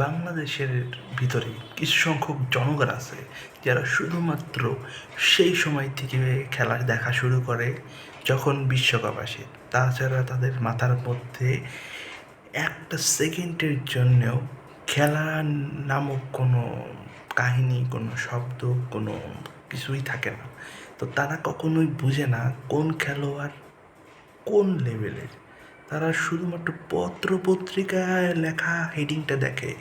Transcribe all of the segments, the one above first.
বাংলাদেশের ভিতরে কিছু সংখ্যক জনগণ আছে যারা শুধুমাত্র সেই সময় থেকে খেলা দেখা শুরু করে যখন বিশ্বকাপ আসে। তাছাড়া তাদের মাথার মধ্যে একটা সেকেন্ডের জন্যেও খেলা নামক কোনো কাহিনী, কোনো শব্দ, কোনো কিছুই থাকে না। তো তারা কখনোই বুঝে না কোন খেলোয়াড় কোন লেভেলের। তারা শুধুমাত্র পত্রিকায় লেখা হেডিংটা দেখে,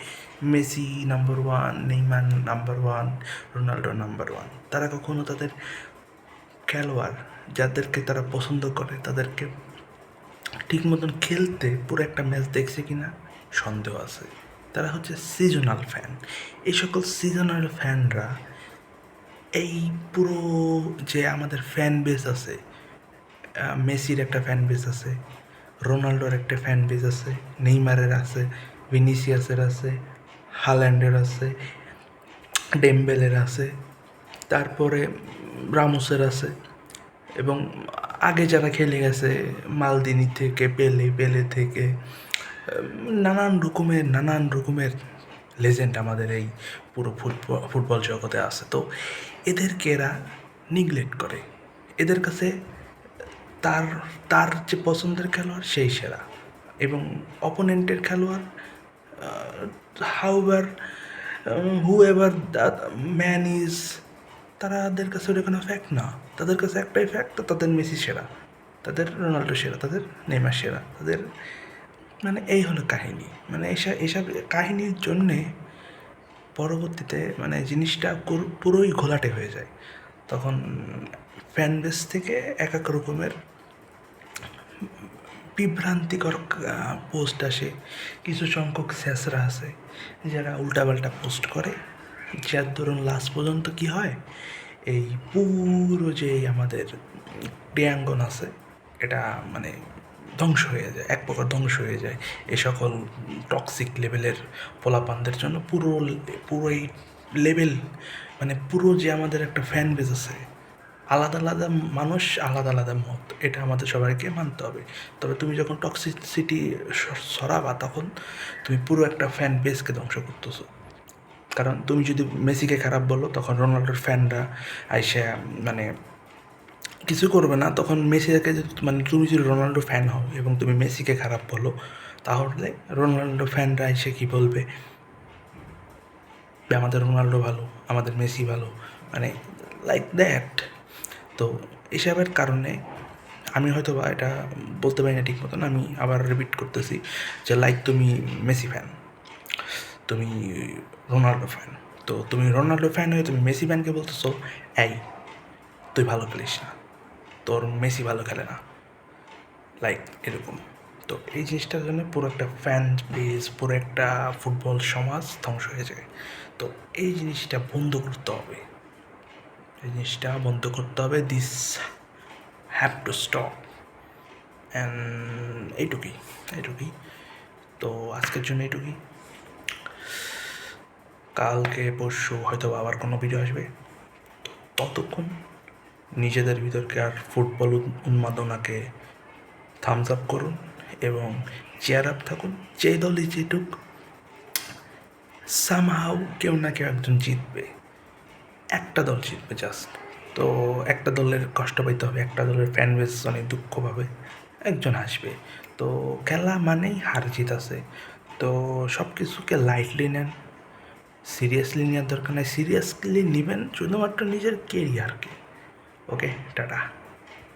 Messi number one, Neymar number one, Ronaldo number one. তারা কখনো তাদের খেলোয়াড় যাদেরকে তারা পছন্দ করে তাদেরকে ঠিক মতন খেলতে পুরো একটা ম্যাচ দেখছে কি না সন্দেহ আছে। তারা হচ্ছে সিজনাল ফ্যান। এই সকল সিজনাল ফ্যানরা এই পুরো যে আমাদের ফ্যান বেস আছে, মেসির একটা ফ্যান বেস আছে, রোনাল্ডোর একটা ফ্যান বেস আছে, নেইমারের আছে, ভিনিসিয়াসের আছে, হাল্যান্ডের আছে, ডেম্বেলের আছে, তারপরে রামোসের আছে, এবং আগে যারা খেলে গেছে মালদিনি থেকে পেলে থেকে নানান রকমের লেজেন্ড আমাদের এই পুরো ফুটবল জগতে আছে। তো এদেরকে এরা নিগলেক্ট করে। এদের কাছে তার তার যে পছন্দের খেলোয়াড় সেই সেরা, এবং অপোনেন্টের খেলোয়াড় however whoever that man is, তাদের কাছে ওটা কোনো ফ্যাক্ট না। তাদের কাছে একটাই ফ্যাক্ট, তাদের মেসি সেরা, তাদের রোনাল্ডো সেরা, তাদের নেইমার সেরা, তাদের মানে এই হলো কাহিনী। মানে এসব কাহিনীর জন্যে পরবর্তীতে মানে জিনিসটা পুরোই ঘোলাটে হয়ে যায়। তখন ফ্যান বেস থেকে এক এক রকমের বিভ্রান্তিকর পোস্ট আসে। কিছু সংখ্যক স্যাসরা আছে যারা উল্টাপাল্টা পোস্ট করে, যার ধরুন লাস্ট পর্যন্ত কি হয়, এই পুরো যে আমাদের ক্রীড়াঙ্গন আছে এটা মানে ধ্বংস হয়ে যায়, এক প্রকার ধ্বংস হয়ে যায় এ সকল টক্সিক লেভেলের পোলাপানদের জন্য। পুরো এই লেভেল মানে পুরো যে আমাদের একটা ফ্যান বেস আছে, আলাদা আলাদা মানুষ, আলাদা আলাদা মত, এটা আমাদের সবাইকে মানতে হবে। তবে তুমি যখন টক্সিসিটি সরাবা তখন তুমি পুরো একটা ফ্যান বেসকে ধ্বংস করতেছো। কারণ তুমি যদি মেসিকে খারাপ বলো তখন রোনাল্ডোর ফ্যানরা আইসা মানে কিছু করবে না। তখন মেসিকে মানে তুমি যদি রোনাল্ডো ফ্যান হও এবং তুমি মেসিকে খারাপ বলো, তাহলে রোনাল্ডো ফ্যানরা এসে কী বলবে, আমাদের রোনাল্ডো ভালো, আমাদের মেসি ভালো, মানে লাইক দ্যাট। তো এসবের কারণে আমি হয়তো বা এটা বলতে পারি না ঠিক মতন, আমি আবার রিপিট করতেছি যে লাইক তুমি মেসি ফ্যান, তুমি রোনাল্ডো ফ্যান, তো তুমি রোনাল্ডো ফ্যান হয়ে তুমি মেসি ফ্যানকে বলতেছো এই তুই ভালো খেলিস না, তোর মেসি ভালো খেলে না, লাইক এরকম। তো এই জিনিসটার জন্য পুরো একটা ফ্যান বেস, পুরো একটা ফুটবল সমাজ ধ্বংস হয়ে যায়। তো এই জিনিসটা বন্ধ করতে হবে, this have to stop. And এইটুকুই। তো আজকের জন্য এইটুকুই। কালকে পরশু হয়তো আবার কোনো ভিডিও আসবে। ততক্ষণ নিজেদের ভিতরকার ফুটবল উন্মাদনাকে থামস আপ করুন এবং চেয়ার আপ থাকুন। যে দলই জিতুক, সামহাউ কেউ না কেউ একজন জিতবে, একটা দল জিতবে জাস্ট। তো একটা দলের কষ্ট পাইতে হবে, একটা দলের ফ্যান বেস অনেক দুঃখ পাবে, একজন হাসবে। তো খেলা মানেই হার জিত আছে। তো সব কিছুকে লাইটলি নেন, সিরিয়াসলি নেওয়ার দরকার নেই। সিরিয়াসলি নেবেন শুধুমাত্র নিজের কেরিয়ারকে। ওকে, টাটা।